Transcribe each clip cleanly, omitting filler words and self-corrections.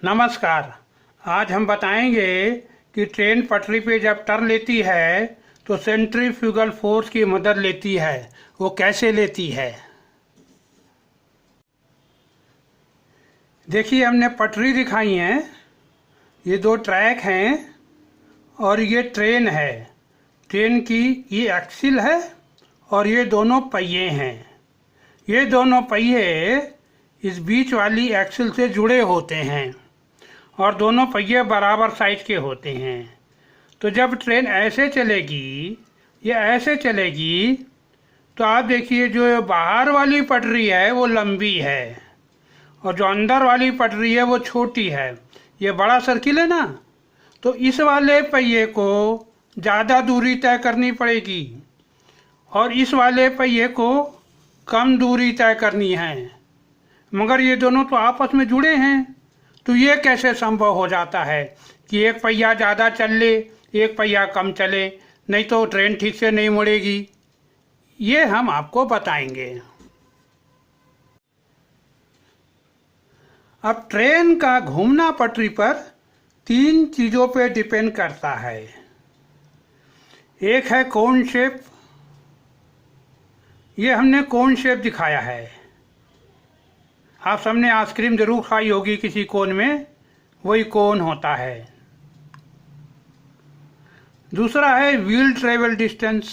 नमस्कार। आज हम बताएंगे कि ट्रेन पटरी पे जब टर्न लेती है तो सेंट्रीफ्यूगल फोर्स की मदद लेती है। वो कैसे लेती है? देखिए, हमने पटरी दिखाई है, ये दो ट्रैक हैं और ये ट्रेन है। ट्रेन की ये एक्सिल है और ये दोनों पहिए हैं। ये दोनों पहिए इस बीच वाली एक्सिल से जुड़े होते हैं और दोनों पहिए बराबर साइज के होते हैं। तो जब ट्रेन ऐसे चलेगी, ये ऐसे चलेगी, तो आप देखिए जो बाहर वाली पटरी है वो लंबी है और जो अंदर वाली पटरी है वो छोटी है। ये बड़ा सर्किल है ना, तो इस वाले पहिए को ज़्यादा दूरी तय करनी पड़ेगी और इस वाले पहिए को कम दूरी तय करनी है। मगर ये दोनों तो आपस में जुड़े हैं, तो ये कैसे संभव हो जाता है कि एक पहिया ज़्यादा चल ले, एक पहिया कम चले? नहीं तो ट्रेन ठीक से नहीं मुड़ेगी। ये हम आपको बताएंगे। अब ट्रेन का घूमना पटरी पर तीन चीज़ों पे डिपेंड करता है। एक है कोन शेप, ये हमने कोन शेप दिखाया है। आप सबने आइसक्रीम जरूर खाई होगी किसी कोन में, वही कोन होता है। दूसरा है व्हील ट्रेवल डिस्टेंस।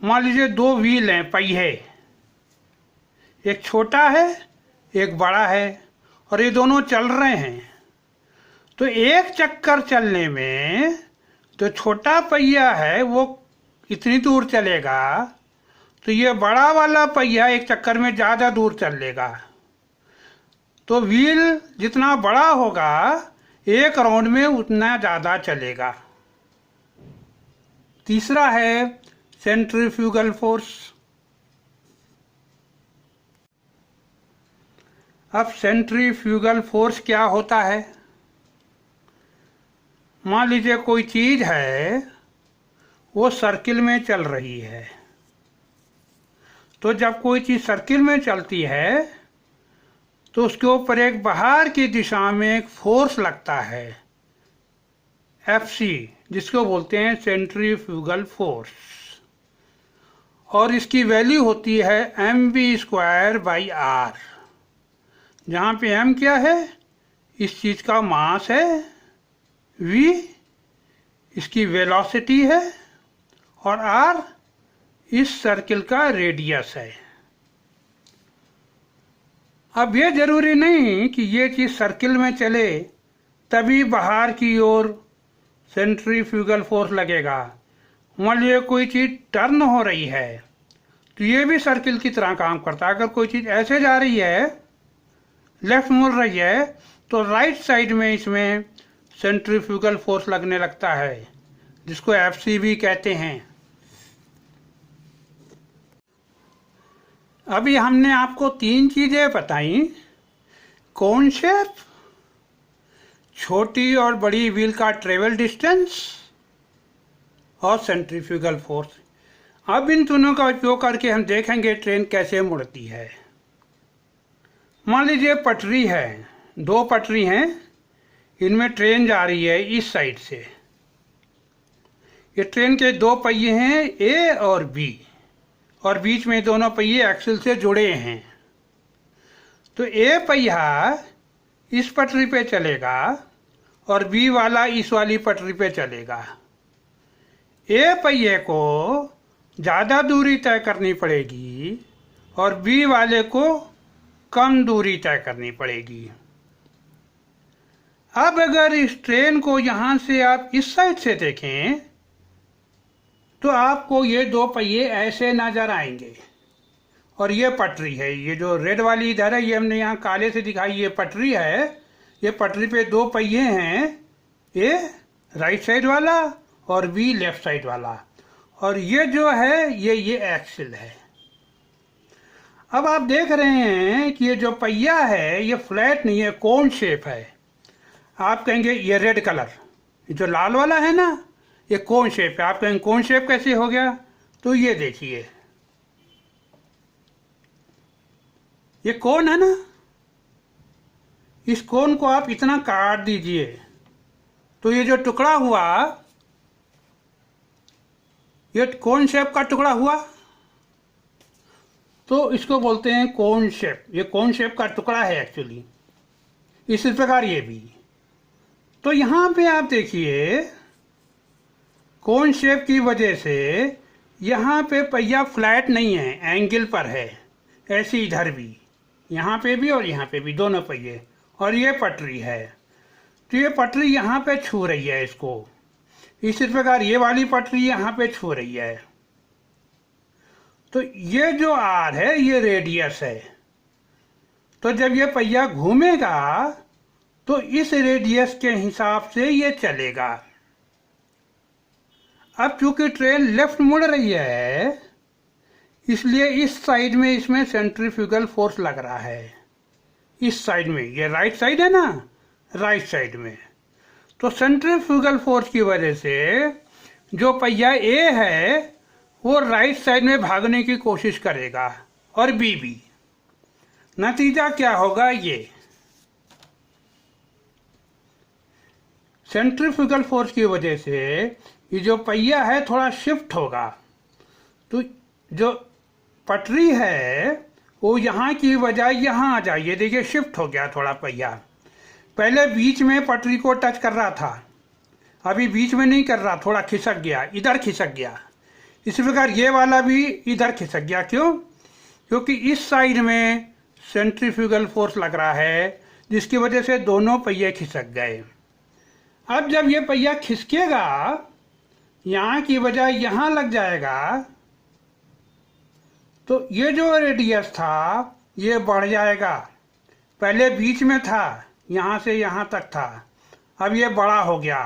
मान लीजिए दो व्हील हैं, पहिए, एक छोटा है एक बड़ा है और ये दोनों चल रहे हैं। तो एक चक्कर चलने में तो छोटा पहिया है वो इतनी दूर चलेगा, तो ये बड़ा वाला पहिया एक चक्कर में ज़्यादा दूर चल लेगा। तो व्हील जितना बड़ा होगा एक राउंड में उतना ज़्यादा चलेगा। तीसरा है सेंट्रीफ्यूगल फोर्स। अब सेंट्रीफ्यूगल फोर्स क्या होता है? मान लीजिए कोई चीज़ है वो सर्किल में चल रही है, तो जब कोई चीज़ सर्किल में चलती है तो उसके ऊपर एक बाहर की दिशा में एक फोर्स लगता है, Fc, जिसको बोलते हैं सेंट्रीफ्यूगल फोर्स, और इसकी वैल्यू होती है mv²/r, जहाँ पे m क्या है? इस चीज़ का मास है, v इसकी वेलोसिटी है और r इस सर्किल का रेडियस है। अब ये जरूरी नहीं कि ये चीज़ सर्किल में चले तभी बाहर की ओर सेंट्रीफ्यूगल फोर्स लगेगा। मान लीजिए कोई चीज़ टर्न हो रही है तो ये भी सर्किल की तरह काम करता है। अगर कोई चीज़ ऐसे जा रही है, लेफ्ट मुड़ रही है, तो राइट साइड में इसमें सेंट्रीफ्यूगल फोर्स लगने लगता है, जिसको Fc भी कहते हैं। अभी हमने आपको तीन चीज़ें बताई: कोन शेप, छोटी और बड़ी व्हील का ट्रेवल डिस्टेंस और सेंट्रीफ्यूगल फोर्स। अब इन दोनों का उपयोग करके हम देखेंगे ट्रेन कैसे मुड़ती है। मान लीजिए पटरी है, दो पटरी हैं, इनमें ट्रेन जा रही है इस साइड से। ये ट्रेन के दो पहिए हैं, ए और बी, और बीच में दोनों पहिए एक्सिल से जुड़े हैं। तो ए पहिया इस पटरी पे चलेगा और बी वाला इस वाली पटरी पे चलेगा। ए पहिए को ज़्यादा दूरी तय करनी पड़ेगी और बी वाले को कम दूरी तय करनी पड़ेगी। अब अगर इस ट्रेन को यहाँ से आप इस साइड से देखें तो आपको ये दो पहिए ऐसे नजर आएंगे और ये पटरी है। ये जो रेड वाली इधर है, ये हमने यहाँ काले से दिखाई, ये पटरी है। ये पटरी पे दो पहिए हैं, ए राइट साइड वाला और बी लेफ्ट साइड वाला, और ये जो है ये एक्सिल है। अब आप देख रहे हैं कि ये जो पहिया है ये फ्लैट नहीं है, कोन शेप है। आप कहेंगे ये रेड कलर, ये जो लाल वाला है ना, ये कोन शेप है। आप कहेंगे कोन शेप कैसे हो गया? तो ये देखिए, ये कोन है ना, इस कोन को आप इतना काट दीजिए तो ये जो टुकड़ा हुआ, ये कोन शेप का टुकड़ा हुआ, तो इसको बोलते हैं कोन शेप। ये कोन शेप का टुकड़ा है एक्चुअली। इसी प्रकार ये भी। तो यहाँ पे आप देखिए, कोन शेप की वजह से यहाँ पे पहिया फ्लैट नहीं है, एंगल पर है। ऐसे इधर भी, यहाँ पे भी और यहाँ पे भी, दोनों पहिए। और ये पटरी है, तो ये पटरी यहाँ पे छू रही है इसको। इसी प्रकार ये वाली पटरी यहाँ पे छू रही है। तो ये जो आर है ये रेडियस है। तो जब ये पहिया घूमेगा तो इस रेडियस के हिसाब से ये चलेगा। अब चूंकि ट्रेन लेफ्ट मुड़ रही है, इसलिए इस साइड में इसमें सेंट्रीफ्यूगल फोर्स लग रहा है। इस साइड में, ये राइट साइड है ना, राइट साइड में। तो सेंट्रीफ्यूगल फोर्स की वजह से जो पहिया ए है वो राइट साइड में भागने की कोशिश करेगा, और बी भी। नतीजा क्या होगा, ये सेंट्रीफ्यूगल फोर्स की वजह से ये जो पहिया है थोड़ा शिफ्ट होगा। तो जो पटरी है वो यहाँ की बजाय यहाँ आ जाइए। देखिए शिफ्ट हो गया थोड़ा पहिया। पहले बीच में पटरी को टच कर रहा था, अभी बीच में नहीं कर रहा, थोड़ा खिसक गया, इधर खिसक गया। इसी प्रकार ये वाला भी इधर खिसक गया। क्यों? क्योंकि इस साइड में सेंट्रीफ्यूगल फोर्स लग रहा है, जिसकी वजह से दोनों पहिए खिसक गए। अब जब ये पहिया खिसकेगा, यहाँ की बजाय यहाँ लग जाएगा, तो ये जो रेडियस था ये बढ़ जाएगा। पहले बीच में था, यहाँ से यहाँ तक था, अब ये बड़ा हो गया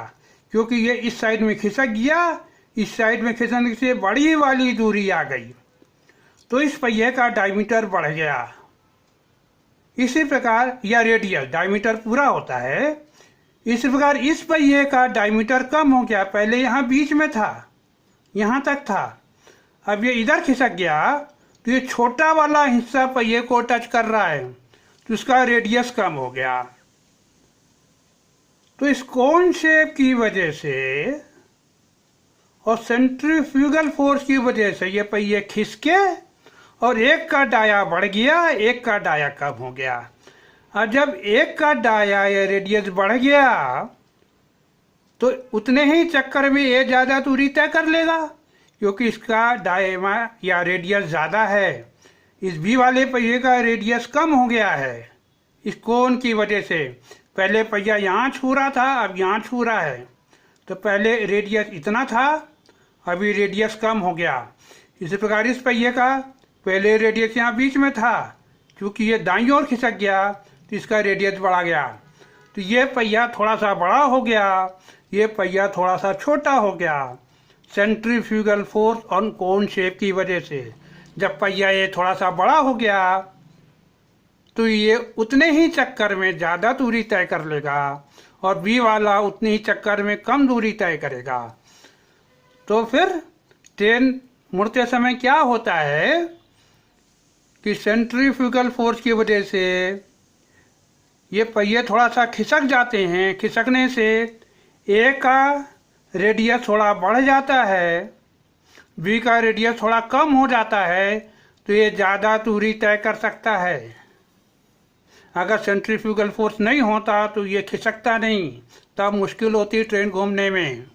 क्योंकि ये इस साइड में खिसक गया। इस साइड में खिसकने से बड़ी वाली दूरी आ गई, तो इस पहिए का डायमीटर बढ़ गया। इसी प्रकार यह रेडियस, डायमीटर पूरा होता है। इसी प्रकार इस पहिए का डायमीटर कम हो गया। पहले यहाँ बीच में था, यहाँ तक था, अब ये इधर खिसक गया, तो ये छोटा वाला हिस्सा पहिए को टच कर रहा है, तो इसका रेडियस कम हो गया। तो इस कोन शेप की वजह से और सेंट्रीफ्यूगल फोर्स की वजह से ये पहिए खिसके और एक का डाया बढ़ गया, एक का डाया कम हो गया। और जब एक का डाया या रेडियस बढ़ गया तो उतने ही चक्कर में ये ज़्यादा दूरी तय कर लेगा, क्योंकि इसका डायमा या रेडियस ज़्यादा है। इस बी वाले पहिए का रेडियस कम हो गया है इस कोन की वजह से। पहले पहिया यहाँ छू रहा था, अब यहाँ छू रहा है। तो पहले रेडियस इतना था, अभी रेडियस कम हो गया। इसी प्रकार इस पहिए का पहले रेडियस यहाँ बीच में था, क्योंकि ये दाईं ओर खिसक गया तो इसका रेडियस बढ़ा गया। तो ये पहिया थोड़ा सा बड़ा हो गया, ये पहिया थोड़ा सा छोटा हो गया, centrifugal force on cone shape की वजह से। जब पहिया ये थोड़ा सा बड़ा हो गया तो ये उतने ही चक्कर में ज़्यादा दूरी तय कर लेगा, और बी वाला उतनी ही चक्कर में कम दूरी तय करेगा। तो फिर ट्रेन मुड़ते समय क्या होता है कि सेंट्रीफ्यूगल फोर्स की वजह से ये पहिए थोड़ा सा खिसक जाते हैं। खिसकने से ए का रेडियस थोड़ा बढ़ जाता है, बी का रेडियस थोड़ा कम हो जाता है, तो ये ज़्यादा दूरी तय कर सकता है। अगर सेंट्रीफ्यूगल फोर्स नहीं होता तो ये खिसकता नहीं, तब मुश्किल होती ट्रेन घूमने में।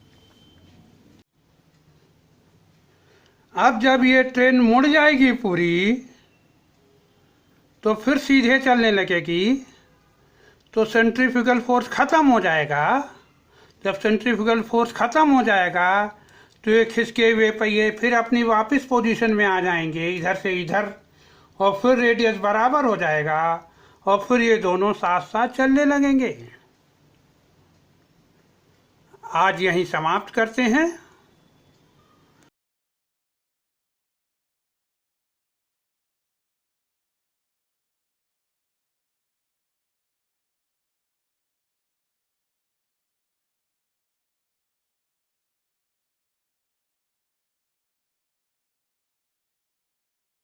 अब जब ये ट्रेन मुड़ जाएगी पूरी, तो फिर सीधे चलने लगेगी, तो सेंट्रीफ्यूगल फोर्स ख़त्म हो जाएगा। जब सेंट्रीफ्यूगल फोर्स ख़त्म हो जाएगा तो ये खिसके हुए पहिए फिर अपनी वापस पोजीशन में आ जाएंगे, इधर से इधर, और फिर रेडियस बराबर हो जाएगा, और फिर ये दोनों साथ साथ चलने लगेंगे। आज यहीं समाप्त करते हैं।